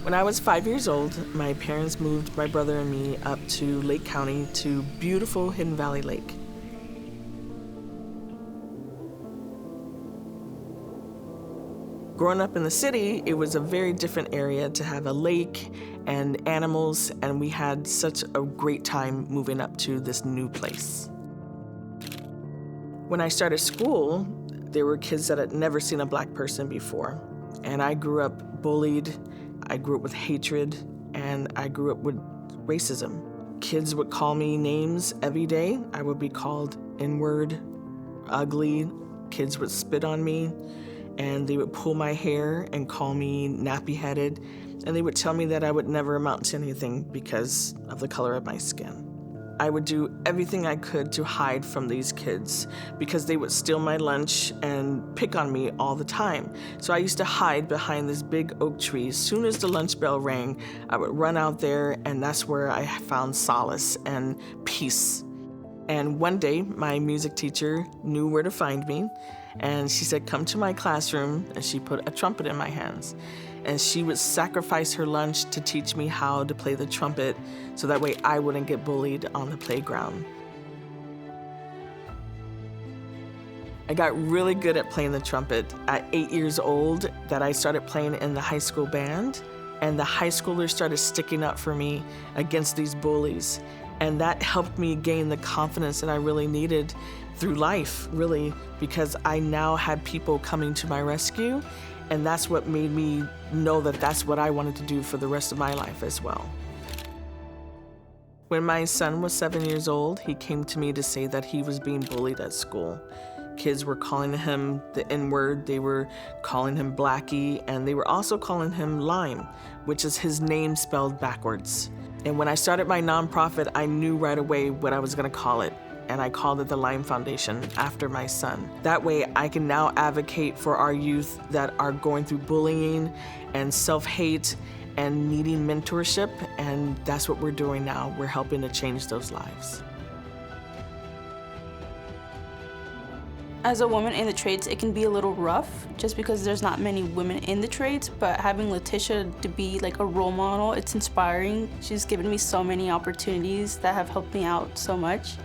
When I was 5 years old, my parents moved my brother and me up to Lake County to beautiful Hidden Valley Lake. Growing up in the city, it was a very different area to have a lake and animals, and we had such a great time moving up to this new place. When I started school, there were kids that had never seen a Black person before, and I grew up bullied, I grew up with hatred, and I grew up with racism. Kids would call me names every day. I would be called N-word, ugly. Kids would spit on me, and they would pull my hair and call me nappy-headed, and they would tell me that I would never amount to anything because of the color of my skin. I would do everything I could to hide from these kids because they would steal my lunch and pick on me all the time. So I used to hide behind this big oak tree. As soon as the lunch bell rang, I would run out there, and that's where I found solace and peace. And one day, my music teacher knew where to find me, and she said, "Come to my classroom," and she put a trumpet in my hands. And she would sacrifice her lunch to teach me how to play the trumpet so that way I wouldn't get bullied on the playground. I got really good at playing the trumpet at 8 years old that I started playing in the high school band, and the high schoolers started sticking up for me against these bullies. And that helped me gain the confidence that I really needed through life, really, because I now had people coming to my rescue, and that's what made me know that that's what I wanted to do for the rest of my life as well. When my son was 7 years old, he came to me to say that he was being bullied at school. Kids were calling him the N-word, they were calling him Blackie, and they were also calling him Lime, which is his name spelled backwards. And when I started my nonprofit, I knew right away what I was gonna call it, and I called it the Lime Foundation after my son. That way I can now advocate for our youth that are going through bullying and self-hate and needing mentorship, and that's what we're doing now. We're helping to change those lives. As a woman in the trades, it can be a little rough just because there's not many women in the trades, but having Letitia to be like a role model, it's inspiring. She's given me so many opportunities that have helped me out so much.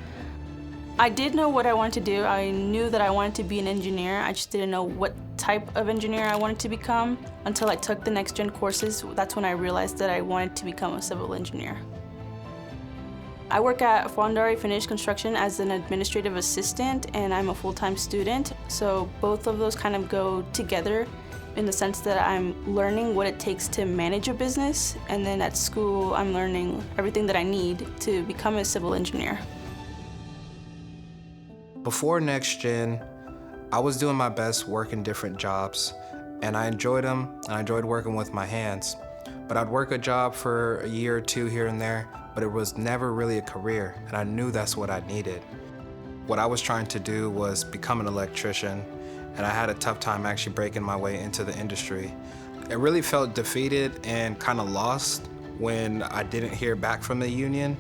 I did know what I wanted to do. I knew that I wanted to be an engineer. I just didn't know what type of engineer I wanted to become until I took the Next Gen courses. That's when I realized that I wanted to become a civil engineer. I work at Fondari Finish Construction as an administrative assistant, and I'm a full-time student. So both of those kind of go together in the sense that I'm learning what it takes to manage a business, and then at school I'm learning everything that I need to become a civil engineer. Before Next Gen, I was doing my best working different jobs, and I enjoyed them, and I enjoyed working with my hands. But I'd work a job for a year or two here and there, but it was never really a career, and I knew that's what I needed. What I was trying to do was become an electrician, and I had a tough time actually breaking my way into the industry. I really felt defeated and kind of lost when I didn't hear back from the union,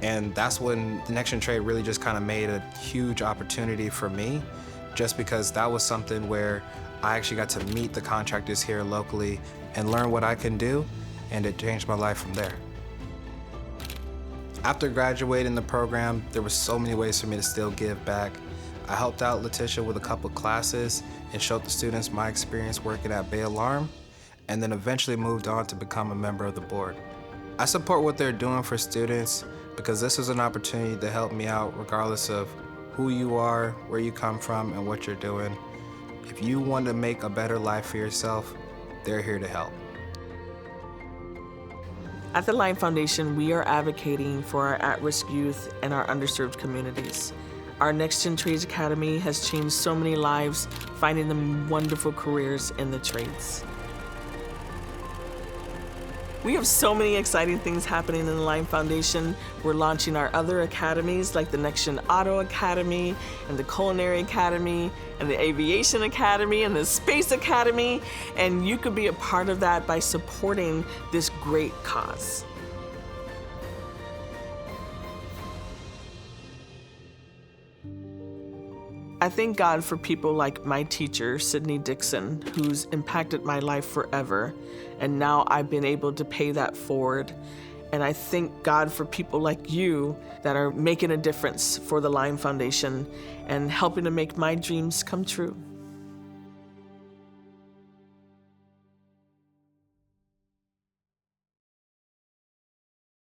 and that's when the Next Gen Trade really just kind of made a huge opportunity for me, just because that was something where I actually got to meet the contractors here locally and learn what I can do, and it changed my life from there. After graduating the program, there were so many ways for me to still give back. I helped out Letitia with a couple classes and showed the students my experience working at Bay Alarm, and then eventually moved on to become a member of the board. I support what they're doing for students because this is an opportunity to help me out regardless of who you are, where you come from, and what you're doing. If you want to make a better life for yourself, they're here to help. At the Lime Foundation, we are advocating for our at-risk youth and our underserved communities. Our Next Gen Trades Academy has changed so many lives, finding them wonderful careers in the trades. We have so many exciting things happening in the Lime Foundation. We're launching our other academies like the Next Gen Auto Academy and the Culinary Academy and the Aviation Academy and the Space Academy, and you could be a part of that by supporting this great cause. I thank God for people like my teacher, Sydney Dixon, who's impacted my life forever. And now I've been able to pay that forward. And I thank God for people like you that are making a difference for the Lion Foundation and helping to make my dreams come true.